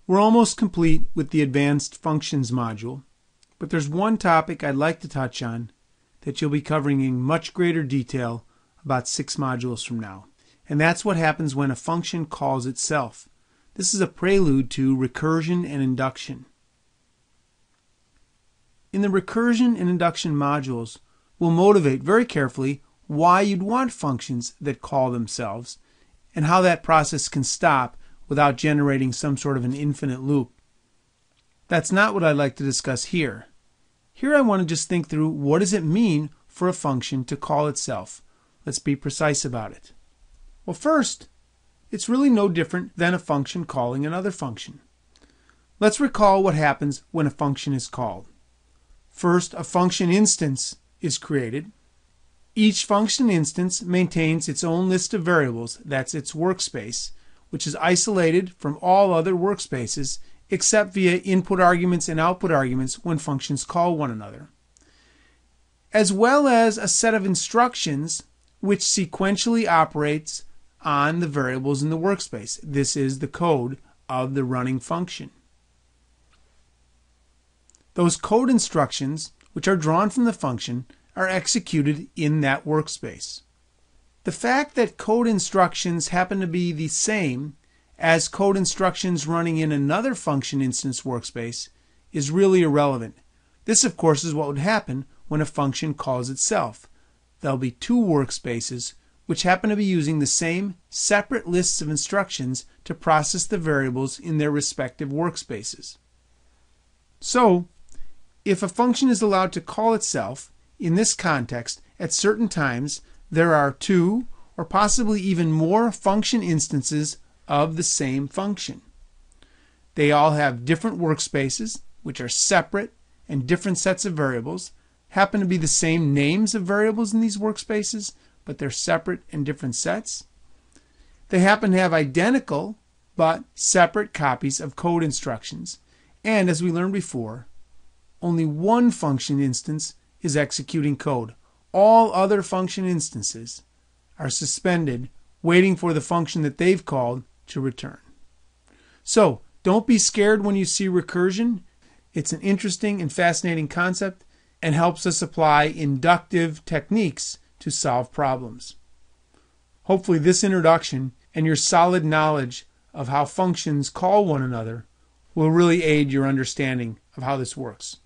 We're almost complete with the Advanced Functions module, but there's one topic I'd like to touch on that you'll be covering in much greater detail about 6 modules from now. And that's what happens when a function calls itself. This is a prelude to recursion and induction. In the recursion and induction modules, we'll motivate very carefully why you'd want functions that call themselves and how that process can stop without generating some sort of an infinite loop. That's not what I'd like to discuss here. Here I want to just think through what does it mean for a function to call itself. Let's be precise about it. Well, first, it's really no different than a function calling another function. Let's recall what happens when a function is called. First, a function instance is created. Each function instance maintains its own list of variables, that's its workspace, which is isolated from all other workspaces except via input arguments and output arguments when functions call one another, as well as a set of instructions which sequentially operates on the variables in the workspace. This is the code of the running function. Those code instructions, which are drawn from the function, are executed in that workspace. The fact that code instructions happen to be the same as code instructions running in another function instance workspace is really irrelevant. This, of course, is what would happen when a function calls itself. There'll be 2 workspaces which happen to be using the same separate lists of instructions to process the variables in their respective workspaces. So, if a function is allowed to call itself, in this context, at certain times, there are 2 or possibly even more function instances of the same function. They all have different workspaces, which are separate, and different sets of variables. Happen to be the same names of variables in these workspaces, but they're separate and different sets. They happen to have identical but separate copies of code instructions. And as we learned before, only one function instance is executing code. All other function instances are suspended, waiting for the function that they've called to return. So, don't be scared when you see recursion. It's an interesting and fascinating concept and helps us apply inductive techniques to solve problems. Hopefully this introduction and your solid knowledge of how functions call one another will really aid your understanding of how this works.